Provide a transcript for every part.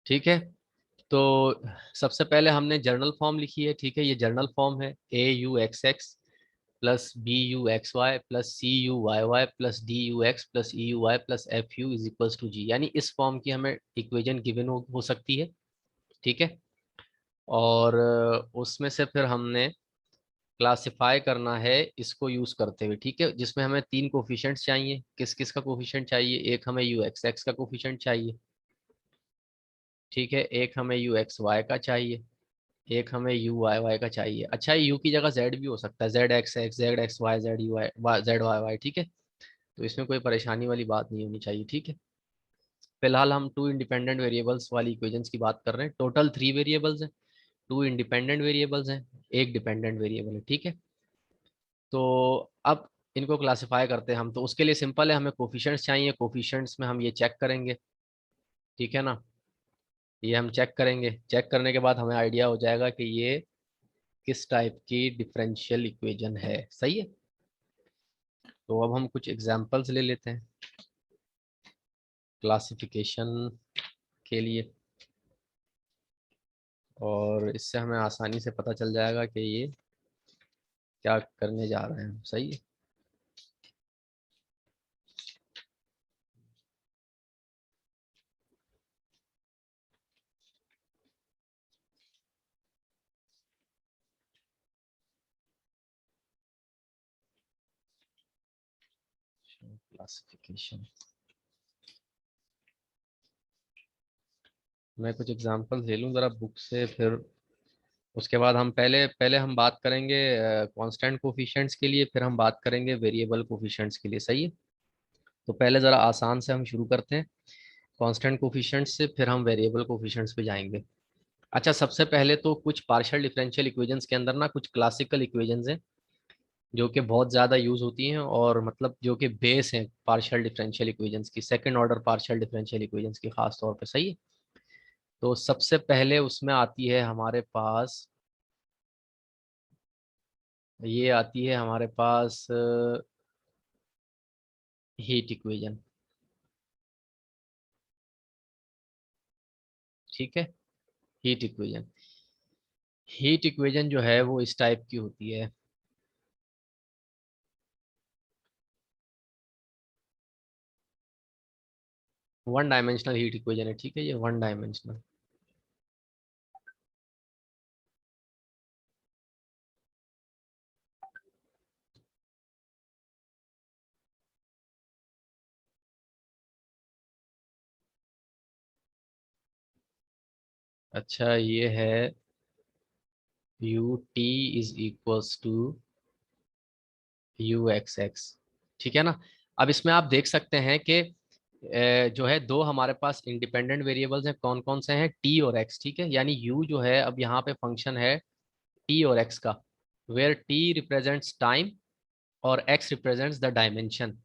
ठीक है। तो सबसे पहले हमने जर्नल फॉर्म लिखी है, ठीक है। ये जर्नल फॉर्म है, A U X X plus B U X Y plus C U Y Y plus D U X plus E U Y plus F U is equals to G. यानी इस form की हमें equation given हो सकती है, ठीक है। और उसमें से फिर हमने क्लासिफाई करना है इसको यूज करते हुए, ठीक है। जिसमें हमें तीन कोफिशिएंट्स चाहिए। किस किस का कोफिशिएंट चाहिए? एक हमें यू एक्स एक्स का कोफिशिएंट चाहिए, ठीक है। एक हमें यू एक्स वाई का चाहिए, एक हमें यू वाई वाई का चाहिए। अच्छा, यू की जगह जेड भी हो सकता है, Z X X, Z X Y, Z U Y, Z Y Y, ठीक है। तो इसमें कोई परेशानी वाली बात नहीं होनी चाहिए, ठीक है। फिलहाल हम टू इंडिपेंडेंट वेरिएबल्स वाली इक्वेशंस की बात कर रहे हैं। टोटल थ्री वेरिएबल्स हैं, टू इंडिपेंडेंट वेरिएबल्स हैं, एक डिपेंडेंट वेरिएबल है, ठीक है। तो अब इनको क्लासिफाई करते हैं हम। तो उसके लिए सिंपल है, हमें कोफिशिएंट्स चाहिए। कोफिशिएंट्स में हम ये चेक करेंगे, ठीक है ना। ये हम चेक करेंगे, चेक करने के बाद हमें आइडिया हो जाएगा कि ये किस टाइप की डिफरेंशियल इक्वेशन है, सही है। तो अब हम कुछ एग्जांपल्स ले लेते हैं क्लासिफिकेशन के लिए, और इससे हमें आसानी से पता चल जाएगा कि ये क्या करने जा रहे हैं हम, सही है। क्लासिफिकेशन, मैं कुछ एग्जांपल्स ले लूँ ज़रा बुक से, फिर उसके बाद हम पहले पहले हम बात करेंगे कांस्टेंट कोफिशिएंट्स के लिए, फिर हम बात करेंगे वेरिएबल कोफिशिएंट्स के लिए, सही है। तो पहले ज़रा आसान से हम शुरू करते हैं, कांस्टेंट कोफिशिएंट्स से, फिर हम वेरिएबल कोफिशिएंट्स पे जाएंगे। अच्छा, सबसे पहले तो कुछ पार्शियल डिफरेंशियल इक्वेशंस के अंदर ना कुछ क्लासिकल इक्वेशंस हैं जो कि बहुत ज़्यादा यूज होती हैं, और मतलब जो कि बेस हैं पार्शियल डिफरेंशियल इक्वेशंस की, second order partial differential equations की खास तौर पे, सही है। तो सबसे पहले उसमें आती है हमारे पास, ये आती है हमारे पास हीट इक्वेशन, ठीक है। हीट इक्वेशन, हीट इक्वेशन जो है वो इस टाइप की होती है। वन डायमेंशनल हीट इक्वेशन है, ठीक है। ये वन डायमेंशनल, अच्छा ये है U T is equals to U X X, ठीक है ना। अब इसमें आप देख सकते हैं कि जो है दो हमारे पास इंडिपेंडेंट वेरिएबल्स हैं, कौन कौन से हैं? टी और एक्स, ठीक है। यानी यू जो है अब यहाँ पे फंक्शन है टी और एक्स का, वेयर टी रिप्रेजेंट्स टाइम और एक्स रिप्रेजेंट्स द डायमेंशन।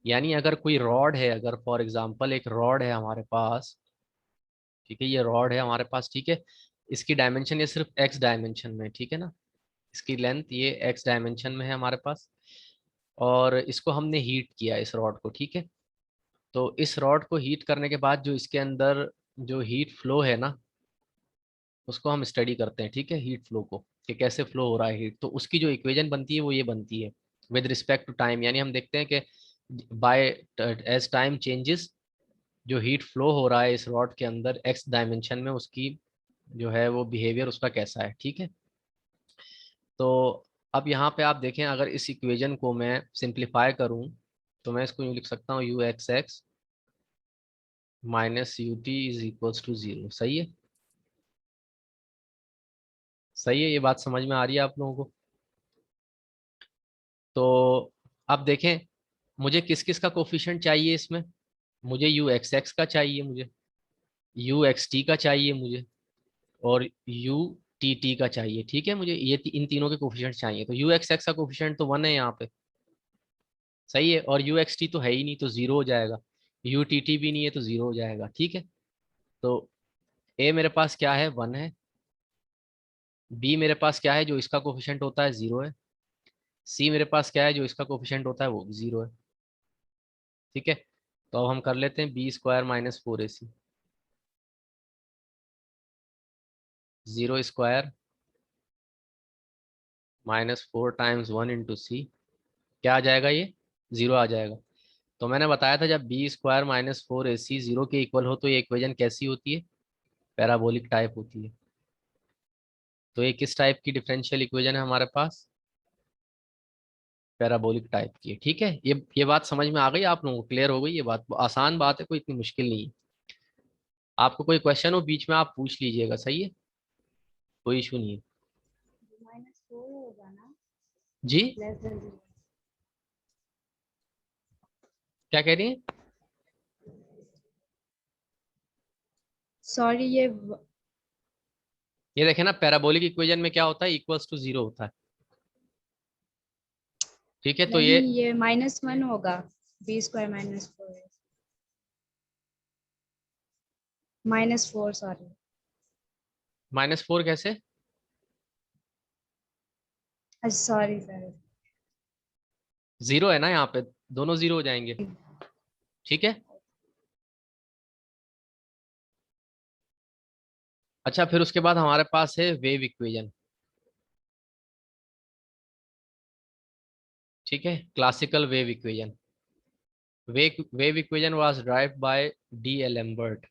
यानी अगर कोई रॉड है, अगर फॉर एग्जांपल एक रॉड है हमारे पास, ठीक है, ये रॉड है हमारे पास, ठीक है। इसकी डायमेंशन ये सिर्फ एक्स डायमेंशन में, ठीक है ना। इसकी लेंथ ये एक्स डायमेंशन में है हमारे पास, और इसको हमने हीट किया इस रॉड को, ठीक है। तो इस रॉड को हीट करने के बाद जो इसके अंदर जो हीट फ्लो है ना, उसको हम स्टडी करते हैं, ठीक है। हीट फ्लो को, कि कैसे फ्लो हो रहा है हीट, तो उसकी जो इक्वेशन बनती है वो ये बनती है विद रिस्पेक्ट टू टाइम। यानी हम देखते हैं कि बाय एज टाइम चेंजेस जो हीट फ्लो हो रहा है इस रॉड के अंदर एक्स डायमेंशन में, उसकी जो है वो बिहेवियर उसका कैसा है, ठीक है। तो अब यहाँ पे आप देखें, अगर इस इक्वेशन को मैं सिंप्लीफाई करूँ तो मैं इसको यूँ लिख सकता हूँ, U X X minus U T is equals to zero, सही है। सही है, ये बात समझ में आ रही है आप लोगों को? तो अब देखें, मुझे किस किस का कोफिशिएंट चाहिए इसमें? मुझे यू एक्स एक्स का चाहिए, मुझे यू एक्स टी का चाहिए मुझे, और यू टी टी का चाहिए, ठीक है। मुझे ये इन तीनों के कोफिशिएंट चाहिए। तो यू एक्स एक्स का कोफिशिएंट तो वन है यहाँ पे, सही है। और यू एक्स टी तो है ही नहीं, तो जीरो हो जाएगा। यू टी टी भी नहीं है तो जीरो हो जाएगा, ठीक है। तो ए मेरे पास क्या है? वन है। बी मेरे पास क्या है? जो इसका कोफिशिएंट होता है जीरो है। सी मेरे पास क्या है? जो इसका कोफिशिएंट होता है वो भी जीरो है, ठीक है। तो अब हम कर लेते हैं बी स्क्वायर माइनस फोर ए सी। 0 स्क्वायर माइनस 4 टाइम्स 1 इंटू सी, क्या आ जाएगा ये? 0 आ जाएगा। तो मैंने बताया था जब बी स्क्वायर माइनस 4 AC 0 के इक्वल हो तो ये इक्वेशन कैसी होती है? पैराबोलिक टाइप होती है। तो ये किस टाइप की डिफरेंशियल इक्वेशन है हमारे पास? पैराबोलिक टाइप की है। ठीक है, ये बात समझ में आ गई आप लोगों को? क्लियर हो गई ये बात? आसान बात है, कोई इतनी मुश्किल नहीं है। आपको कोई क्वेश्चन हो बीच में आप पूछ लीजिएगा, सही है, कोई इशू नहीं है। -4 होगा ना, जी लेस देन 0। क्या कह रही हैं? सॉरी, ये देखे ना, पैराबोलिक इक्वेशन में क्या होता है? इक्वल्स टू 0 होता है। ठीक है, तो नहीं, ये ये -1 होगा। b² -4 -4, sorry. -4 कैसे? अच्छा, सॉरी सॉरी। 0 है ना यहाँ पे, दोनों 0 हो जाएंगे। ठीक है, अच्छा फिर उसके बाद हमारे पास है वेव इक्वेशन। ठीक है, classical wave equation. Wave equation was derived by D. Alembert।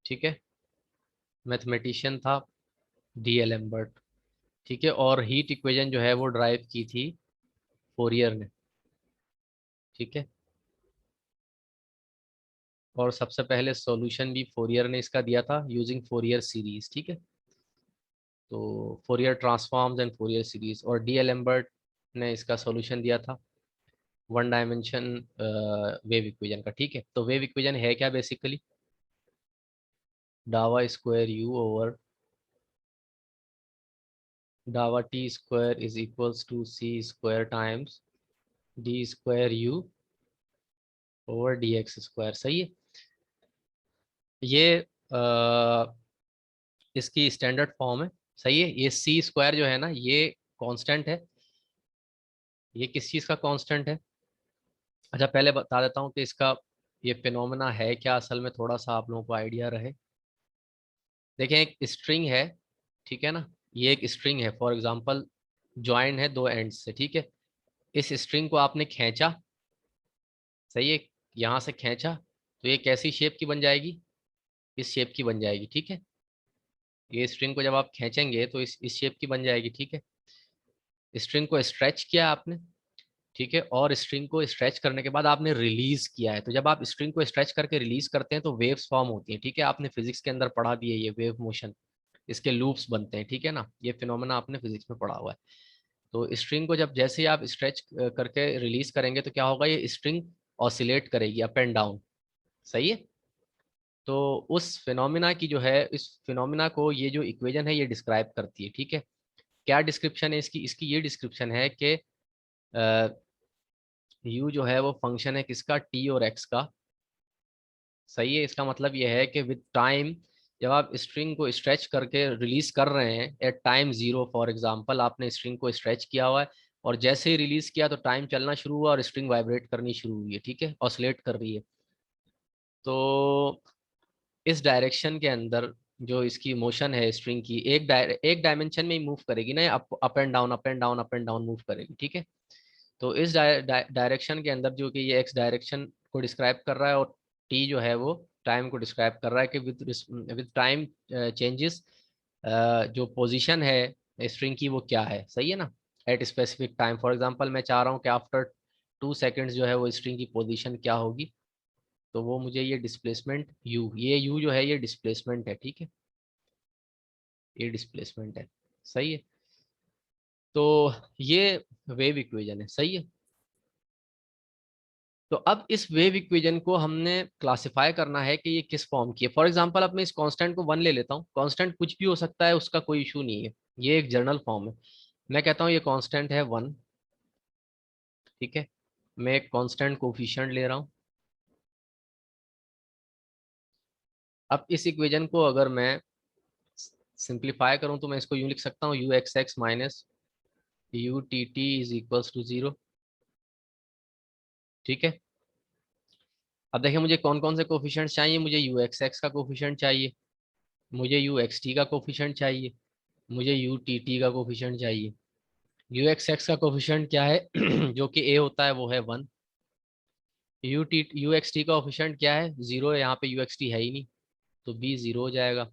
ठीक है, मैथमेटिशियन था D. Alembert। ठीक है, और हीट इक्वेशन जो है वो ड्राइव की थी फोरियर ने। ठीक है, और सबसे पहले सॉल्यूशन भी फोरियर ने इसका दिया था यूजिंग फोरियर सीरीज। ठीक है, तो Fourier transforms and Fourier series, और D. Alembert ने इसका सॉल्यूशन दिया था वन डायमेंशन वेव इक्वेशन का। ठीक है, तो वेव इक्वेशन है क्या बेसिकली? डावा स्क्वायर यू ओवर डावा T square is equals to C square times D square U over D X square. सही है, ये इसकी स्टैंडर्ड फॉर्म है। सही है, ये सी स्क्वायर जो है ना ये कांस्टेंट है। ये किस चीज़ का कांस्टेंट है? अच्छा पहले बता देता हूँ कि इसका ये फिनोमेना है क्या असल में, थोड़ा सा आप लोगों को आइडिया रहे। देखें, एक स्ट्रिंग है, ठीक है ना, ये एक स्ट्रिंग है, फॉर एग्जांपल ज्वाइन है दो एंड्स से। ठीक है, इस स्ट्रिंग को आपने खींचा, सही है, यहाँ से खींचा, तो ये कैसी शेप की बन जाएगी? इस शेप की बन जाएगी। ठीक है, ये स्ट्रिंग को जब आप खींचेंगे तो इस शेप की बन जाएगी। ठीक है, स्ट्रिंग को स्ट्रेच किया आपने, ठीक है, और स्ट्रिंग को स्ट्रेच करने के बाद आपने रिलीज किया है। तो जब आप स्ट्रिंग को स्ट्रेच करके रिलीज करते हैं तो वेव्स फॉर्म होती हैं। ठीक है, आपने फिजिक्स के अंदर पढ़ा भी है ये वेव मोशन, इसके लूप्स बनते हैं। ठीक है ना, ये फिनोमेना आपने फिजिक्स में पढ़ा हुआ है। तो स्ट्रिंग को जब जैसे ही आप स्ट्रेच करके रिलीज करेंगे तो क्या होगा? ये स्ट्रिंग ऑसिलेट करेगी अप एंड डाउन। सही है, तो उस फिनोमिना की जो है, इस फिनोमिना को ये जो इक्वेशन है ये डिस्क्राइब करती है। ठीक है, क्या डिस्क्रिप्शन है इसकी? इसकी ये डिस्क्रिप्शन है कि यू जो है वो फंक्शन है किसका? टी और एक्स का। सही है, इसका मतलब ये है कि विद टाइम जब आप स्ट्रिंग को स्ट्रेच करके रिलीज कर रहे हैं एट टाइम 0, फॉर एग्जांपल आपने स्ट्रिंग को स्ट्रेच किया हुआ है और जैसे ही रिलीज किया तो टाइम चलना शुरू हुआ और स्ट्रिंग वाइब्रेट करनी शुरू हुई है। ठीक है, ऑसिलेट कर रही है। तो इस डायरेक्शन के अंदर जो इसकी मोशन है स्ट्रिंग की, एक डायमेंशन में ही मूव करेगी ना, up and down up and down up and down move करेगी। ठीक है, तो इस डायरेक्शन के अंदर जो कि ये एक्स डायरेक्शन को डिस्क्राइब कर रहा है और टी जो है वो टाइम को डिस्क्राइब कर रहा है कि विद टाइम चेंजेस जो पोजीशन है स्ट्रिंग की वो क्या है। सही है ना, at specific time, for example मैं चाह रहा हूँ कि आफ्टर 2 सेकेंड्स जो है वो स्ट्रिंग की पोजीशन क्या होगी, तो वो मुझे ये डिस्प्लेसमेंट यू, ये यू जो है ये डिस्प्लेसमेंट है। ठीक है, ये डिस्प्लेसमेंट है। सही है, तो ये वेव इक्वेशन है। सही है, तो अब इस वेव इक्वेशन को हमने क्लासिफाई करना है कि ये किस फॉर्म की है। फॉर एग्जांपल अब मैं इस कांस्टेंट को 1 ले लेता हूँ, कांस्टेंट कुछ भी हो सकता है, उसका कोई इशू नहीं है, ये एक जनरल फॉर्म है। मैं कहता हूँ ये कांस्टेंट है 1। ठीक है, मैं एक कांस्टेंट कोफिशिएंट ले रहा हूँ। अब इस इक्वेशन को अगर मैं सिंप्लीफाई करूँ तो मैं इसको यूँ लिख सकता हूँ U X X minus U T T is equals to 0। ठीक है, अब देखिए मुझे कौन कौन से कोफिशिएंट्स चाहिए? मुझे यू एक्स एक्स का कोफिशिएंट चाहिए, मुझे यू एक्स टी का कोफिशिएंट चाहिए, मुझे यू टी टी का कोफिशिएंट चाहिए। यू एक्स एक्स का कोफिशिएंट क्या है जो कि ए होता है वो है 1। यू एक्स टी का कोफिशिएंट क्या है, 0 है, यहाँ पे यू एक्स टी है ही नहीं, तो बी 0 हो जाएगा।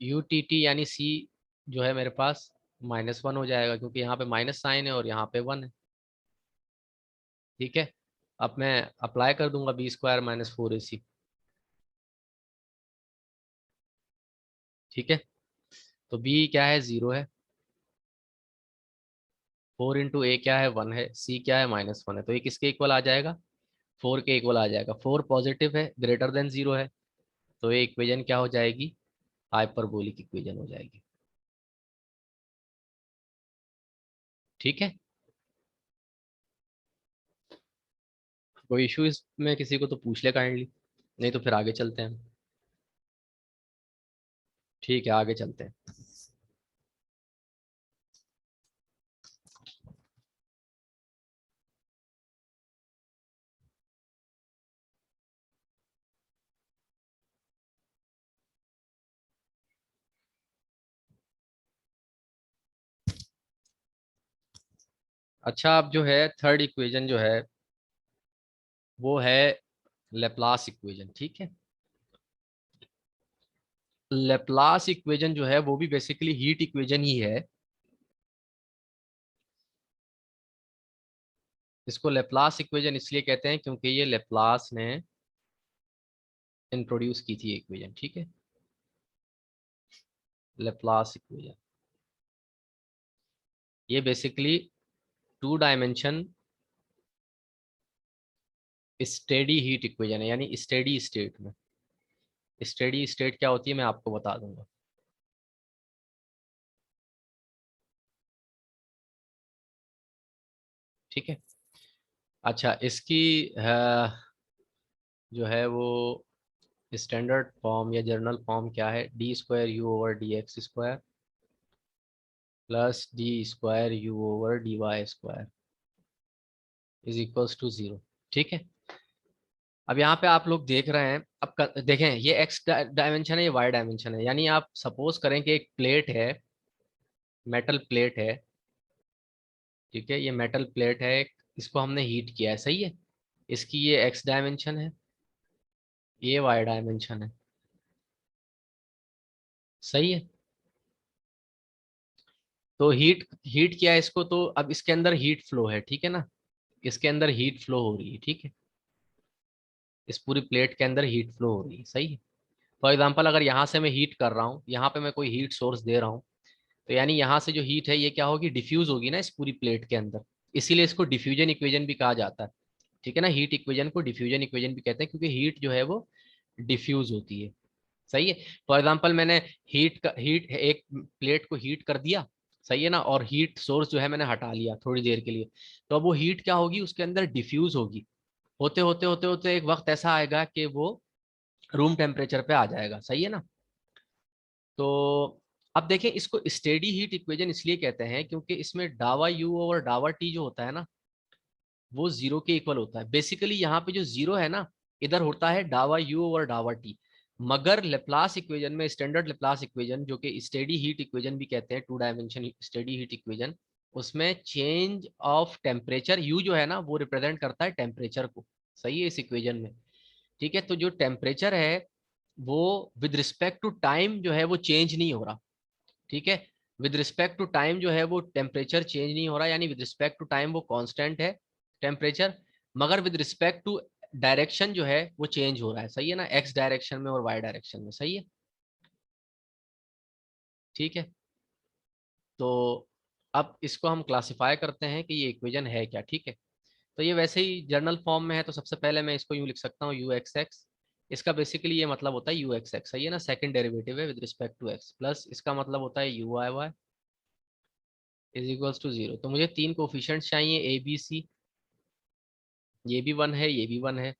यू टी टी यानी सी जो है मेरे पास -1 हो जाएगा, क्योंकि यहाँ पे माइनस साइन है और यहाँ पे 1 है। ठीक है, अब मैं अप्लाई कर दूंगा b² - 4ac। ठीक है, तो b क्या है, 0 है, 4 × a क्या है, 1 है, c क्या है, -1 है, तो ये किसके इक्वल आ जाएगा, 4 के इक्वल आ जाएगा। 4 पॉजिटिव है, ग्रेटर देन 0 है, तो ये इक्वेशन क्या हो जाएगी, हाइपरबोलिक इक्वेशन हो जाएगी। ठीक है, कोई इशू इसमें किसी को तो पूछ ले काइंडली, नहीं तो फिर आगे चलते हैं। ठीक है, आगे चलते हैं। अच्छा, अब जो है थर्ड इक्वेशन जो है वो है लेप्लास इक्वेशन। ठीक है, लेप्लास इक्वेशन जो है वो भी बेसिकली हीट इक्वेशन ही है। इसको लेप्लास इक्वेशन इसलिए कहते हैं क्योंकि ये लेप्लास ने इंट्रोड्यूस की थी इक्वेशन। ठीक है, लेप्लास इक्वेशन ये basically 2 dimension steady heat equation है, यानी स्टेडी स्टेट में। स्टेडी स्टेट क्या होती है मैं आपको बता दूंगा। ठीक है, अच्छा इसकी जो है वो स्टैंडर्ड फॉर्म या जर्नल फॉर्म क्या है, d² u/dx² plus d² u/dy² is equals to 0। ठीक है, अब यहाँ पे आप लोग देख रहे हैं, अब देखें ये एक्स डायमेंशन है, ये वाई डायमेंशन है, यानी आप सपोज करें कि एक प्लेट है, मेटल प्लेट है। ठीक है, ये मेटल प्लेट है, इसको हमने हीट किया है, सही है। इसकी ये एक्स डायमेंशन है, ये वाई डायमेंशन है, सही है। तो हीट हीट किया है इसको, तो अब इसके अंदर हीट फ्लो है, ठीक है ना, इसके अंदर हीट फ्लो हो रही है। ठीक है, इस पूरी प्लेट के अंदर हीट फ्लो हो रही है, सही है। फॉर एग्जाम्पल अगर यहाँ से मैं हीट कर रहा हूँ, यहाँ पे मैं कोई हीट सोर्स दे रहा हूँ, तो यानी यहाँ से जो हीट है ये क्या होगी, डिफ्यूज होगी ना इस पूरी प्लेट के अंदर, इसीलिए इसको डिफ्यूजन इक्वेशन भी कहा जाता है। ठीक है ना, हीट इक्वेशन को डिफ्यूजन इक्वेशन भी कहते हैं, क्योंकि हीट जो है वो डिफ्यूज होती है, सही है। फॉर एग्जाम्पल मैंने हीट एक प्लेट को हीट कर दिया, सही है ना, और हीट सोर्स जो है मैंने हटा लिया थोड़ी देर के लिए, तो अब वो हीट क्या होगी, उसके अंदर डिफ्यूज होगी, होते होते होते होते एक वक्त ऐसा आएगा कि वो रूम टेम्परेचर पे आ जाएगा, सही है ना। तो अब देखें, इसको स्टेडी हीट इक्वेशन इसलिए कहते हैं क्योंकि इसमें डावा यू और डावा टी जो होता है ना, वो 0 के इक्वल होता है। बेसिकली यहाँ पे जो 0 है ना, इधर होता है डावा यू और डावा टी। मगर लेप्लास इक्वेशन में, स्टैंडर्ड लेप्लास इक्वेशन जो कि स्टेडी हीट इक्वेशन भी कहते हैं, 2 डायमेंशन स्टेडी हीट इक्वेशन, उसमें चेंज ऑफ टेम्परेचर, यू जो है ना वो रिप्रेजेंट करता है टेम्परेचर को, सही है, इस इक्वेशन में। ठीक है, तो जो टेम्परेचर है वो विद रिस्पेक्ट टू टाइम जो है वो चेंज नहीं हो रहा। ठीक है, विद रिस्पेक्ट टू टाइम जो है वो टेम्परेचर चेंज नहीं हो रहा, यानी विद रिस्पेक्ट टू टाइम वो कांस्टेंट है टेम्परेचर। मगर विद रिस्पेक्ट टू डायरेक्शन जो है वो चेंज हो रहा है, सही है ना, एक्स डायरेक्शन में और वाई डायरेक्शन में, सही है। ठीक है, तो अब इसको हम क्लासिफाई करते हैं कि ये इक्वेशन है क्या। ठीक है, तो ये वैसे ही जर्नल फॉर्म में है, तो सबसे पहले मैं इसको यूँ लिख सकता हूँ, यू एक्स एक्स। इसका बेसिकली ये मतलब होता है यू एक्स एक्स, सही है ना, सेकंड डेरिवेटिव है with respect to X, plus इसका मतलब होता है U Y Y is equals to 0। तो मुझे 3 कोफिशिएंट्स चाहिए, ए बी सी, ये भी 1 है, ये भी 1 है।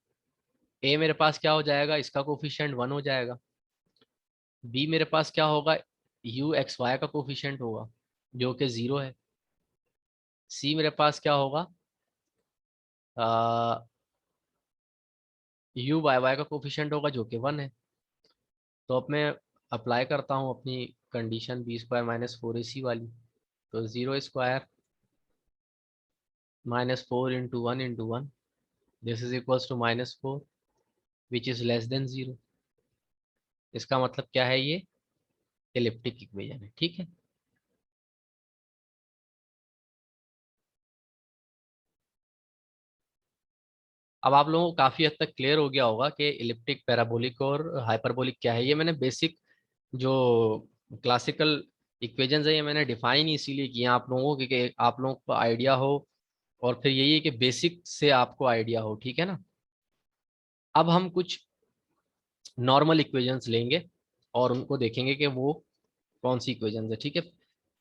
ए मेरे पास क्या हो जाएगा, इसका कोफिशिएंट 1 हो जाएगा। बी मेरे पास क्या होगा, यू एक्स वाई का कोफिशिएंट होगा जो कि 0 है। सी मेरे पास क्या होगा, यू वाई वाई का कोफिशिएंट होगा जो कि 1 है। तो अब मैं अप्लाई करता हूँ अपनी condition B square minus 4ac वाली, तो 0² minus 4 × 1 × 1, this is equals to -4 which is less than 0। इसका मतलब क्या है, ये एलिप्टिक इक्वेशन है, ठीक है। अब आप लोगों को काफी हद तक क्लियर हो गया होगा कि एलिप्टिक, पैराबोलिक और हाइपरबोलिक क्या है। ये मैंने बेसिक जो क्लासिकल इक्वेशंस है ये मैंने डिफाइन इसीलिए किया आप लोगों को कि आप लोगों को आइडिया हो, और फिर यही है कि बेसिक से आपको आइडिया हो, ठीक है ना। अब हम कुछ नॉर्मल इक्वेशंस लेंगे और उनको देखेंगे कि वो कौन सी इक्वेशंस है, ठीक है।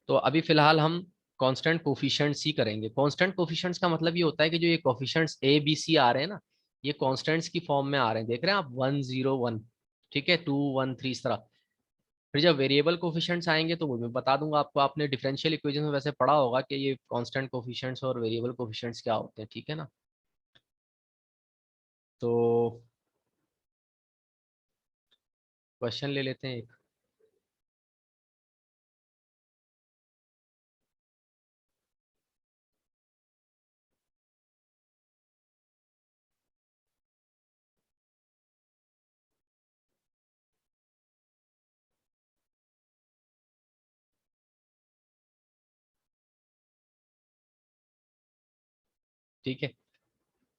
तो अभी फिलहाल हम कांस्टेंट कोफिशिएंट्स ही करेंगे। कांस्टेंट कोफिशिएंट्स का मतलब ये होता है कि जो ये कोफिशिएंट्स ए बी सी आ रहे हैं ना, ये कांस्टेंट्स की फॉर्म में आ रहे हैं, देख रहे हैं आप, 1 0 1, ठीक है, 2 1 3 इस तरह। फिर जब वेरिएबल कोफिशिएंट्स आएंगे तो वो मैं बता दूंगा आपको, आपने डिफरेंशियल इक्वेशन में वैसे पढ़ा होगा कि ये कांस्टेंट कोफिशिएंट्स और वेरिएबल कोफिशिएंट्स क्या होते हैं, ठीक है ना। तो क्वेश्चन ले लेते हैं एक। ठीक है,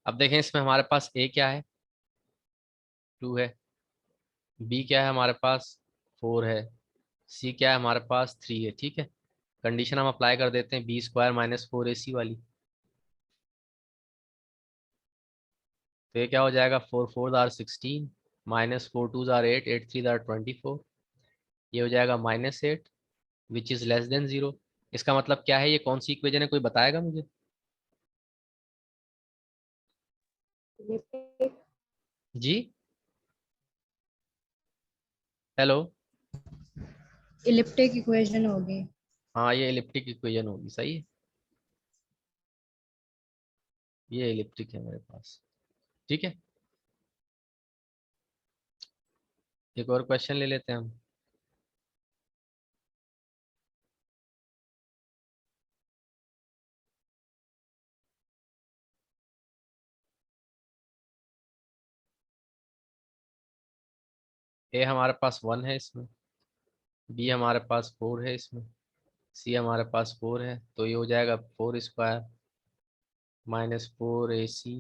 अब देखें इसमें हमारे पास ए क्या है, 2 है, बी क्या है हमारे पास, 4 है, सी क्या है हमारे पास, 3 है, ठीक है। कंडीशन हम अप्लाई कर देते हैं b² माइनस 4ac वाली, तो ये क्या हो जाएगा, 4 4 आर 16 माइनस 4 2 आर 8 8 3 आर 24, ये हो जाएगा -8 विच इज लेस देन 0। इसका मतलब क्या है, ये कौन सी इक्वेशन है, कोई बताएगा मुझे। इलिप्टिक जी, हेलो। इलिप्टिक इक्वेशन होगी। हाँ, ये एलिप्टिक इक्वेशन होगी, सही है, ये एलिप्टिक है मेरे पास, ठीक है। एक और क्वेश्चन ले लेते हैं हम। ए हमारे पास 1 है इसमें, बी हमारे पास 4 है इसमें, सी हमारे पास 4 है, तो ये हो जाएगा 4² minus 4ac,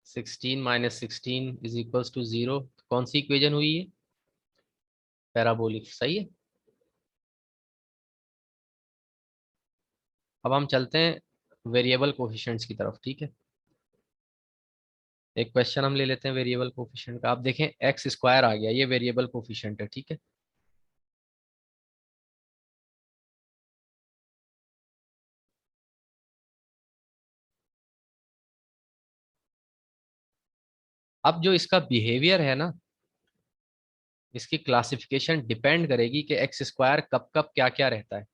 16 minus 16 is equals to 0। कौन सी इक्वेशन हुई है, पैराबोलिक, सही है। अब हम चलते हैं वेरिएबल कोफिशिएंट्स की तरफ, ठीक है। एक क्वेश्चन हम ले लेते हैं वेरिएबल कोफिशिएंट का। आप देखें x² आ गया, ये वेरिएबल कोफिशिएंट है, ठीक है। अब जो इसका बिहेवियर है ना, इसकी क्लासिफिकेशन डिपेंड करेगी कि x² कब कब क्या क्या रहता है,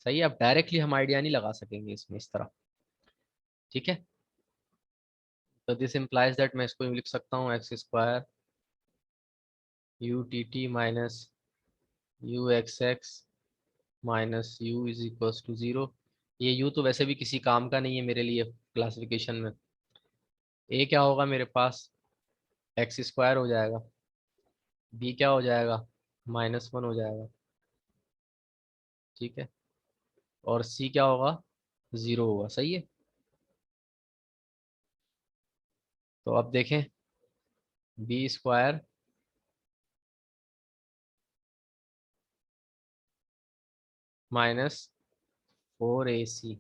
सही है। अब डायरेक्टली हम आइडिया नहीं लगा सकेंगे इसमें इस तरह, ठीक है। तो दिस इम्प्लाइज दैट मैं इसको यूँ लिख सकता हूँ, x² UTT minus UXX minus U is equals to 0। ये U तो वैसे भी किसी काम का नहीं है मेरे लिए क्लासिफिकेशन में। A क्या होगा मेरे पास, x² हो जाएगा, B क्या हो जाएगा, -1 हो जाएगा, ठीक है, और C क्या होगा, 0 होगा, सही है। तो अब देखें b² माइनस 4ac,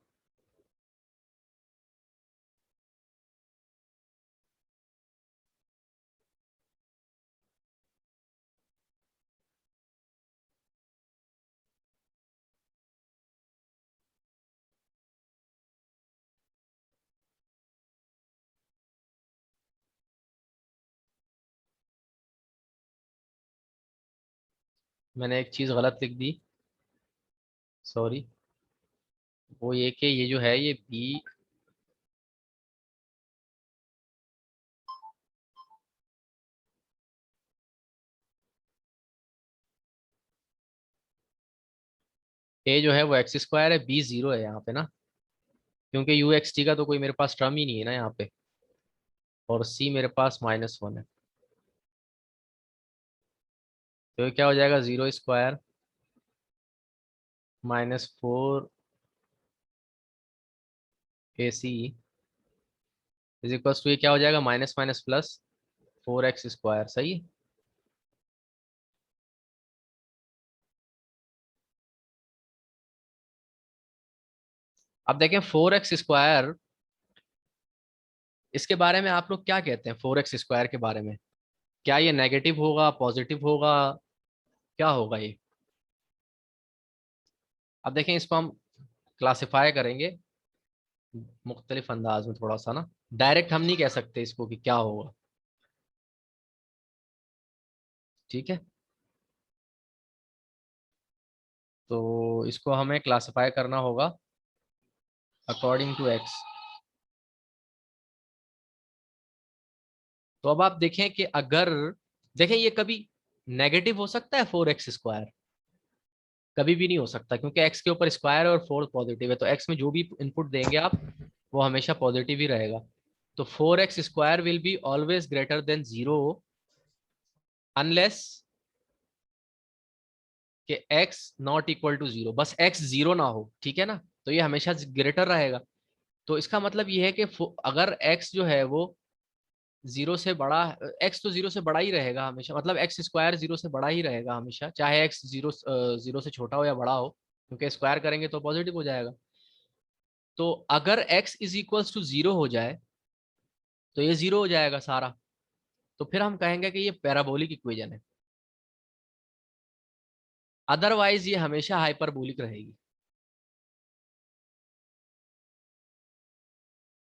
मैंने एक चीज़ गलत लिख दी, सॉरी। वो ये कि ये जो है ये b, ए जो है वो एक्स स्क्वायर है, बी जीरो है यहाँ पे ना, क्योंकि यू एक्स टी का तो कोई मेरे पास टर्म ही नहीं है ना यहाँ पे, और सी मेरे पास -1 है। तो ये क्या हो जाएगा, 0² -4 ए सी इज इक्वल्स टू, ये क्या हो जाएगा, माइनस माइनस प्लस 4x², सही है। अब देखें 4x², इसके बारे में आप लोग क्या कहते हैं, 4x² के बारे में? क्या ये नेगेटिव होगा, पॉजिटिव होगा, क्या होगा ये? अब देखें इसको हम क्लासिफाई करेंगे मुख्तलिफ अंदाज में थोड़ा सा ना, डायरेक्ट हम नहीं कह सकते इसको कि क्या होगा, ठीक है। तो इसको हमें क्लासिफाई करना होगा अकॉर्डिंग टू एक्स। तो अब आप देखें कि अगर, देखें ये कभी नेगेटिव हो सकता है 4x²? कभी भी नहीं हो सकता, क्योंकि एक्स के ऊपर स्क्वायर है और 4 पॉजिटिव है, तो एक्स में जो भी इनपुट देंगे आप वो हमेशा पॉजिटिव ही रहेगा। तो 4x² will be always greater than 0 unless कि x नॉट इक्वल टू 0, बस x 0 ना हो, ठीक है ना, तो ये हमेशा ग्रेटर रहेगा। तो इसका मतलब ये है कि अगर x जो है वो 0 से बड़ा, x तो 0 से बड़ा ही रहेगा हमेशा, मतलब x² 0 से बड़ा ही रहेगा हमेशा, चाहे x 0 से छोटा हो या बड़ा हो, क्योंकि स्क्वायर करेंगे तो पॉजिटिव हो जाएगा। तो अगर x इज इक्वल्स टू 0 हो जाए तो ये 0 हो जाएगा सारा, तो फिर हम कहेंगे कि ये पैराबोलिक इक्वेशन है, अदरवाइज ये हमेशा हाइपरबोलिक रहेगी,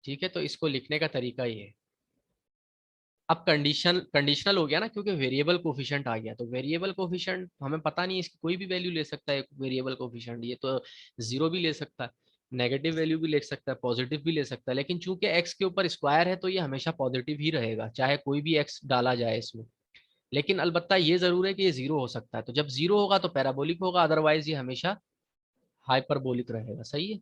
ठीक है। तो इसको लिखने का तरीका ये है। अब कंडीशनल हो गया ना, क्योंकि वेरिएबल कोफिशिएंट आ गया, तो वेरिएबल कोफिशिएंट हमें पता नहीं, इसकी कोई भी वैल्यू ले सकता है वेरिएबल कोफिशिएंट, ये तो 0 भी ले सकता है, नेगेटिव वैल्यू भी ले सकता है, पॉजिटिव भी ले सकता है, लेकिन चूंकि एक्स के ऊपर स्क्वायर है तो ये हमेशा पॉजिटिव ही रहेगा, चाहे कोई भी एक्स डाला जाए इसमें। लेकिन अलबत्ता ये जरूर है कि ये 0 हो सकता है, तो जब 0 होगा तो पैराबोलिक होगा, अदरवाइज ये हमेशा हाइपरबोलिक रहेगा, सही है।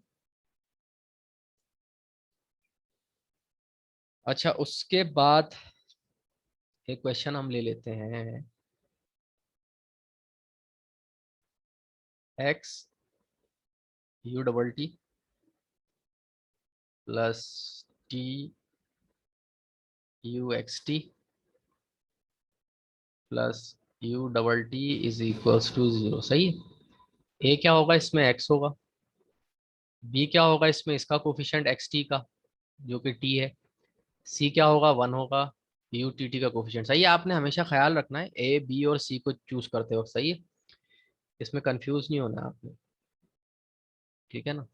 अच्छा, उसके बाद एक क्वेश्चन हम ले लेते हैं, X U double T plus T U X T plus U double T is equals to 0, सही है। ए क्या होगा, इसमें एक्स होगा। बी क्या होगा, इसमें इसका कोफिशिएंट एक्स टी का, जो कि टी है। सी क्या होगा, 1 होगा, यू टी टी का कोफिशिएंट, सही है। आपने हमेशा ख्याल रखना है ए बी और सी को चूज करते वक्त, सही है, इसमें कंफ्यूज नहीं होना है आपने, ठीक है ना।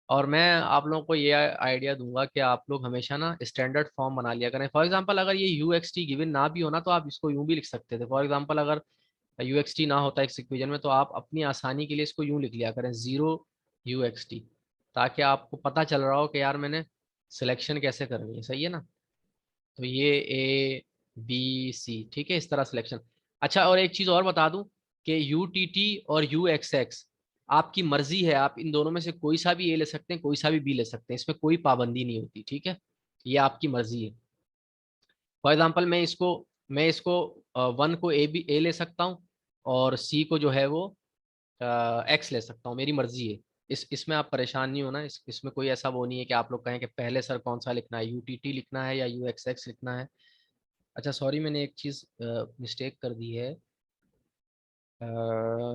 और मैं आप लोगों को ये आइडिया दूंगा कि आप लोग हमेशा ना स्टैंडर्ड फॉर्म बना लिया करें। फॉर एग्जांपल अगर ये यू एक्स टी गिवन ना भी होना तो आप इसको यूं भी लिख सकते थे। फॉर एग्जांपल अगर यू एक्स टी ना होता इस इक्वेशन में, तो आप अपनी आसानी के लिए इसको यूं लिख लिया करें, 0 u x t, ताकि आपको पता चल रहा हो कि यार मैंने सिलेक्शन कैसे करनी है, सही है ना। तो ये ए बी सी, ठीक है, इस तरह सिलेक्शन। अच्छा, और एक चीज और बता दूं कि यू टी टी और यू एक्स एक्स आपकी मर्जी है, आप इन दोनों में से कोई सा भी ए ले सकते हैं, कोई सा भी बी ले सकते हैं, इसमें कोई पाबंदी नहीं होती, ठीक है, ये आपकी मर्जी है। फॉर एग्जाम्पल मैं इसको 1 को ए ले सकता हूँ, और सी को जो है वो एक्स ले सकता हूँ, मेरी मर्जी है। इसमें आप परेशान नहीं होना, इसमें कोई ऐसा वो नहीं है कि आप लोग कहें कि पहले सर कौन सा लिखना है, यूटीटी लिखना है या यू एक्स एक्स लिखना है। अच्छा सॉरी, मैंने एक चीज़ मिस्टेक कर दी है।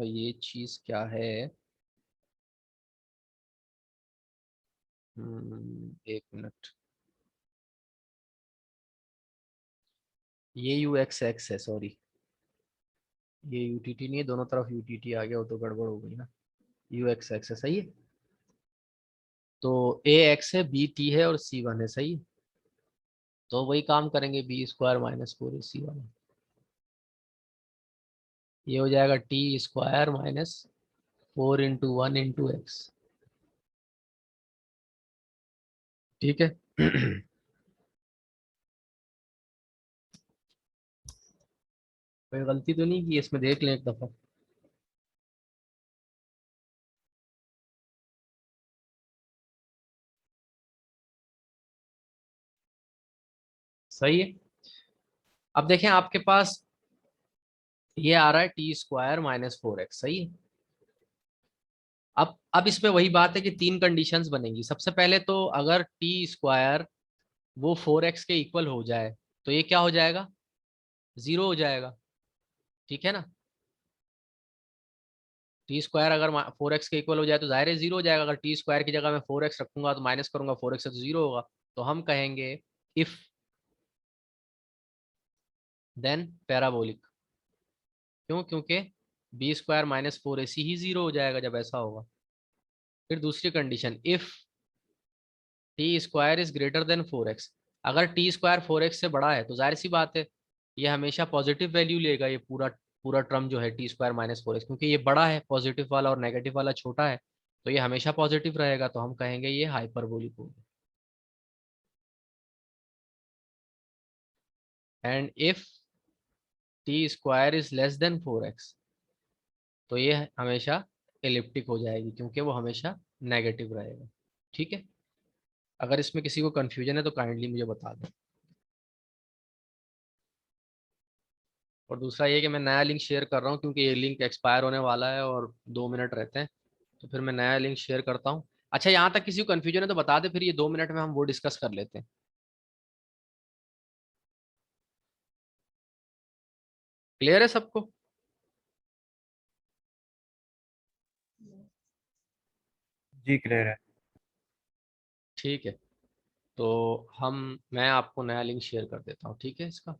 ये चीज़ क्या है, एक मिनट, ये यू एक्स एक्स है, सॉरी, ये यूटीटी नहीं है, दोनों तरफ यूटीटी आ गया, वो तो गड़बड़ हो गई ना। यू एक्स एक्स है, सही है। तो ए एक्स है, बी टी है और सी 1 है, सही है। तो वही काम करेंगे, b² -4ac1, ये हो जाएगा t² -4 × 1 × x, ठीक है। कोई गलती तो नहीं की इसमें, देख लें एक दफा। सही है। अब देखें आपके पास ये आ रहा है टी स्क्वायर माइनस 4x, सही है। अब इसमें वही बात है कि तीन कंडीशंस बनेंगी। सबसे पहले तो अगर टी स्क्वायर वो 4x के इक्वल हो जाए तो ये क्या हो जाएगा, जीरो हो जाएगा, ठीक है ना। टी स्क्वायर अगर 4x के इक्वल हो जाए तो जाहिर है जीरो हो जाएगा। अगर टी स्क्वायर की जगह मैं 4x रखूंगा तो माइनस करूंगा 4x से तो जीरो होगा। तो हम कहेंगे इफ देन पैराबोलिक। क्यों? क्योंकि बी स्क्वायर माइनस 4ac ही जीरो हो जाएगा जब ऐसा होगा। फिर दूसरी condition, if T square is greater than 4x। अगर टी स्क्वायर 4x से बड़ा है तो जाहिर सी बात है ये हमेशा पॉजिटिव वैल्यू लेगा, ये पूरा पूरा टर्म जो है टी स्क्वायर माइनस 4x, क्योंकि ये बड़ा है पॉजिटिव वाला और नेगेटिव वाला छोटा है, तो ये हमेशा पॉजिटिव रहेगा। तो हम कहेंगे ये हाइपरबोलिक होगा। And if T square is less then 4x तो ये हमेशा एलिप्टिक हो जाएगी, क्योंकि वो हमेशा नेगेटिव रहेगा। ठीक है। अगर इसमें किसी को कंफ्यूजन है तो काइंडली मुझे बता दें। और दूसरा ये कि मैं नया लिंक शेयर कर रहा हूँ क्योंकि ये लिंक एक्सपायर होने वाला है और 2 मिनट रहते हैं, तो फिर मैं नया लिंक शेयर करता हूँ। अच्छा, यहाँ तक किसी को कंफ्यूजन है तो बता दे, फिर ये 2 मिनट में हम वो डिस्कस कर लेते हैं। क्लियर है सबको? जी क्लियर है। ठीक है। तो मैं आपको नया लिंक शेयर कर देता हूँ, ठीक है इसका।